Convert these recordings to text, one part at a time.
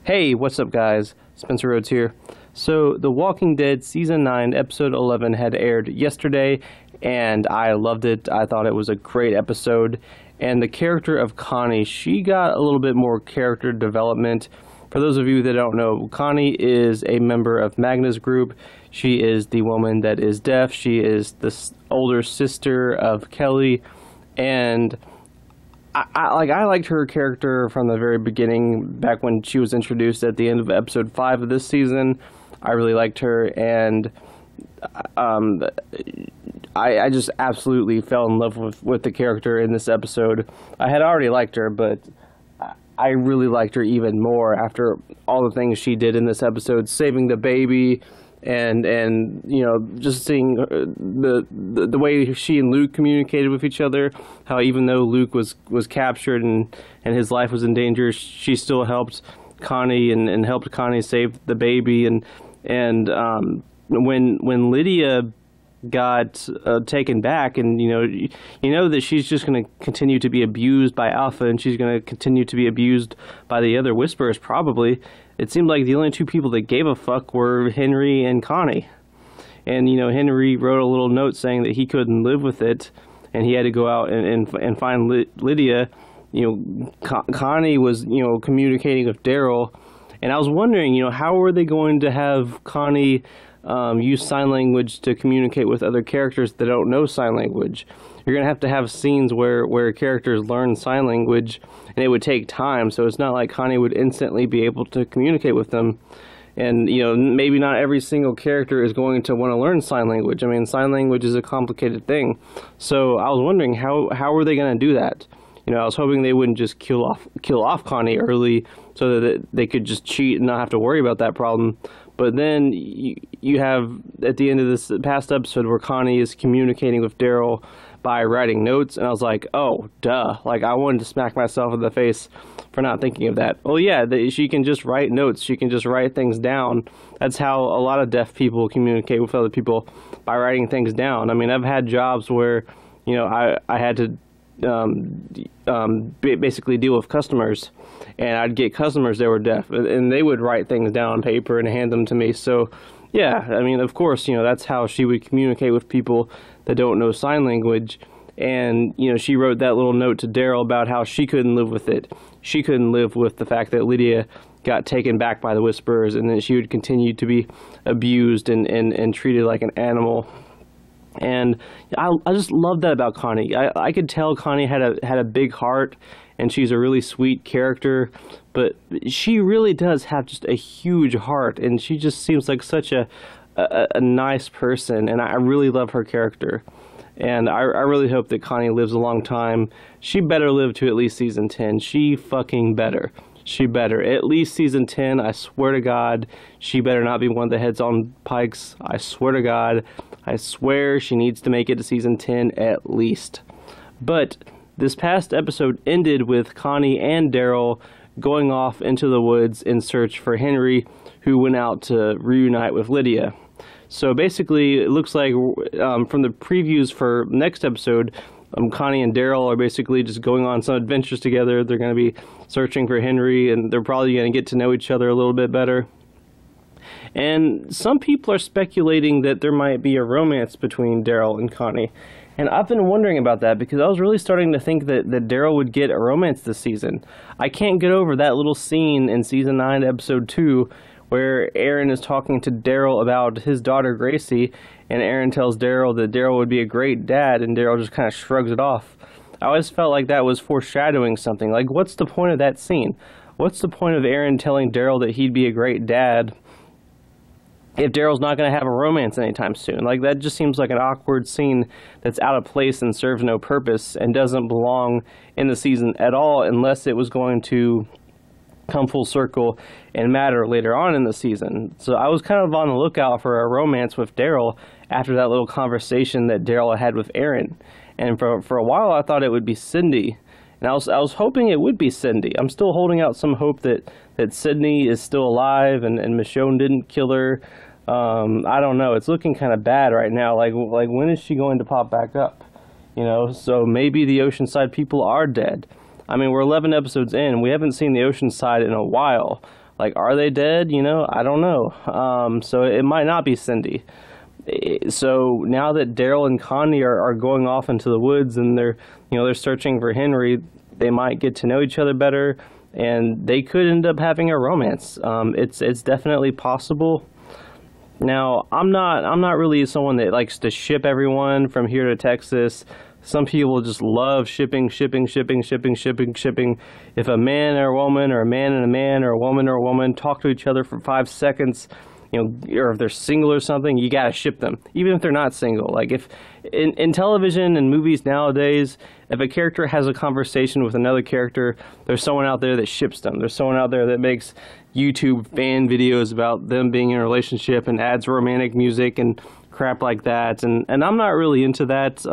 Hey, what's up, guys? Spencer Rhodes here. So, The Walking Dead Season 9, Episode 11 had aired yesterday, and I loved it. I thought it was a great episode. And the character of Connie, she got a little bit more character development. For those of you that don't know, Connie is a member of Magna's group. She is the woman that is deaf. She is the older sister of Kelly, and I liked her character from the very beginning, back when she was introduced at the end of episode 5 of this season. I really liked her, and I just absolutely fell in love with the character in this episode. I had already liked her, but I really liked her even more after all the things she did in this episode, saving the baby, and you know, just seeing the way she and Luke communicated with each other. How even though Luke was captured and his life was in danger, she still helped Connie and helped Connie save the baby. And when Lydia got taken back, and you know that she's just going to continue to be abused by Alpha, and she's going to continue to be abused by the other Whisperers probably. It seemed like the only two people that gave a fuck were Henry and Connie. And Henry wrote a little note saying that he couldn't live with it, and he had to go out and find Lydia. Connie was communicating with Daryl, and I was wondering how were they going to have Connie use sign language to communicate with other characters that don't know sign language. You're going to have scenes where characters learn sign language, and it would take time, so it's not like Connie would instantly be able to communicate with them. And, maybe not every single character is going to want to learn sign language. I mean, sign language is a complicated thing. So I was wondering, how were they going to do that? I was hoping they wouldn't just kill off Connie early so that they could just cheat and not have to worry about that problem. But then you have, at the end of this past episode, where Connie is communicating with Daryl by writing notes, and I was like, oh, duh. Like, I wanted to smack myself in the face for not thinking of that. Well, yeah, she can just write notes. She can just write things down. That's how a lot of deaf people communicate with other people, by writing things down. I mean, I've had jobs where, I had to basically deal with customers, and I'd get customers that were deaf, and they would write things down on paper and hand them to me. So yeah, I mean, of course, that's how she would communicate with people that don't know sign language. And she wrote that little note to Daryl about how she couldn't live with it. She couldn't live with the fact that Lydia got taken back by the Whisperers, and then she would continue to be abused and treated like an animal. And I just love that about Connie. I could tell Connie had a big heart, and she's a really sweet character, but she really does have just a huge heart, and she just seems like such a nice person, and I really love her character. And I really hope that Connie lives a long time. She better live to at least season 10. She fucking better. She better. At least season 10, I swear to God, she better not be one of the heads on pikes. I swear to God. I swear she needs to make it to season 10 at least. But this past episode ended with Connie and Daryl going off into the woods in search for Henry, who went out to reunite with Lydia. So basically, it looks like from the previews for next episode, Connie and Daryl are basically just going on some adventures together. They're going to be searching for Henry, and they're probably going to get to know each other a little bit better. And some people are speculating that there might be a romance between Daryl and Connie. And I've been wondering about that, because I was really starting to think that Daryl would get a romance this season. I can't get over that little scene in Season 9, Episode 2, where Aaron is talking to Daryl about his daughter Gracie, and Aaron tells Daryl that Daryl would be a great dad, and Daryl just kind of shrugs it off. I always felt like that was foreshadowing something. Like, what's the point of that scene? What's the point of Aaron telling Daryl that he'd be a great dad if Daryl's not going to have a romance anytime soon? Like, that just seems like an awkward scene that's out of place and serves no purpose and doesn't belong in the season at all, unless it was going to come full circle and matter later on in the season. So I was kind of on the lookout for a romance with Daryl after that little conversation that Daryl had with Aaron. And for a while I thought it would be Cindy. And I was hoping it would be Cindy. I'm still holding out some hope that Sydney is still alive and Michonne didn't kill her. I don't know. It's looking kind of bad right now. Like when is she going to pop back up? So maybe the Oceanside people are dead. I mean, we're 11 episodes in. We haven't seen the Oceanside in a while. Like, are they dead? You know, I don't know. So it might not be Cindy. So now that Daryl and Connie are going off into the woods and they're searching for Henry, they might get to know each other better, and they could end up having a romance. It's definitely possible. Now, I'm not really someone that likes to ship everyone from here to Texas. Some people just love shipping. If a man or a woman, or a man and a man, or a woman talk to each other for 5 seconds, you know, or if they're single or something, you gotta ship them, even if they're not single. Like, if in television and movies nowadays, if a character has a conversation with another character, there's someone out there that ships them. There's someone out there that makes YouTube fan videos about them being in a relationship and adds romantic music and crap like that. And I'm not really into that.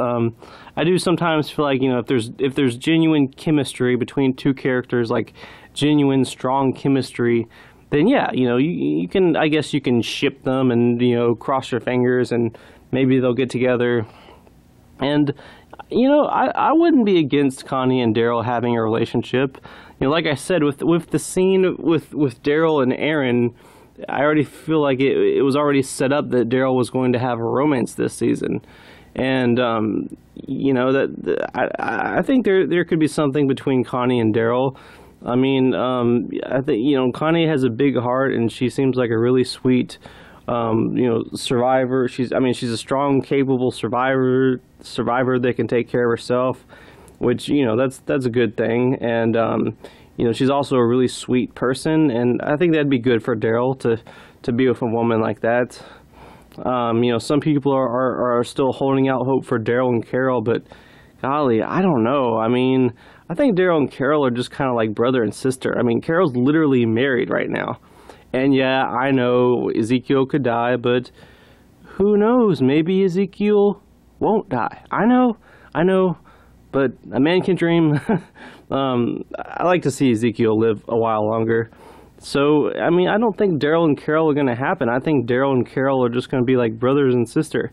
I do sometimes feel like, you know, if there's genuine chemistry between two characters, like genuine strong chemistry, then yeah, you know, you can, I guess you can ship them and, you know, cross your fingers and maybe they'll get together. And, you know, I wouldn't be against Connie and Daryl having a relationship. You know, like I said, with the scene with Daryl and Aaron, I already feel like it was already set up that Daryl was going to have a romance this season. And, you know, I think there could be something between Connie and Daryl. I mean, I think, you know, Connie has a big heart and she seems like a really sweet, you know, survivor. She's a strong, capable survivor that can take care of herself, which, you know, that's a good thing. And, you know, she's also a really sweet person, and I think that'd be good for Daryl to be with a woman like that. You know, some people are still holding out hope for Daryl and Carol, but golly, I don't know. I mean, I think Daryl and Carol are just kind of like brother and sister. I mean, Carol's literally married right now. And yeah, I know Ezekiel could die, but who knows? Maybe Ezekiel won't die. I know, but a man can dream. I like to see Ezekiel live a while longer. So, I mean, I don't think Daryl and Carol are going to happen. I think Daryl and Carol are just going to be like brothers and sister.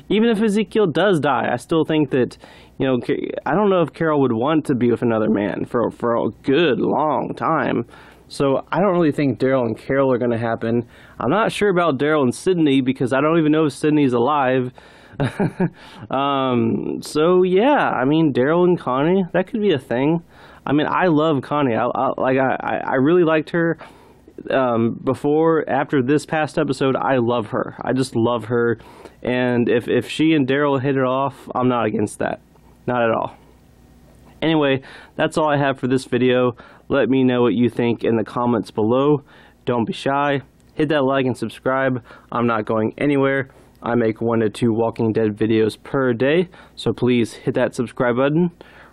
Even if Ezekiel does die, I still think that, you know, I don't know if Carol would want to be with another man for a good long time. So I don't really think Daryl and Carol are going to happen. I'm not sure about Daryl and Sydney because I don't even know if Sydney's alive. So yeah, I mean, Daryl and Connie, that could be a thing. I mean, I love Connie. I really liked her after this past episode. I love her. I just love her. And if she and Daryl hit it off, I'm not against that. Not at all. Anyway, that's all I have for this video. Let me know what you think in the comments below. Don't be shy. Hit that like and subscribe. I'm not going anywhere. I make 1 to 2 Walking Dead videos per day, so please hit that subscribe button.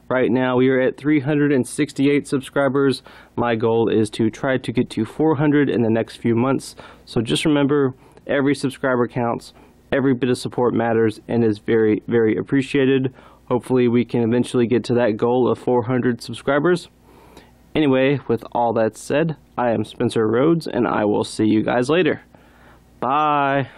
Right now we are at 368 subscribers. My goal is to try to get to 400 in the next few months. So just remember, every subscriber counts, every bit of support matters and is very, very appreciated. Hopefully we can eventually get to that goal of 400 subscribers. Anyway, with all that said, I am Spencer Rhodes and I will see you guys later. Bye.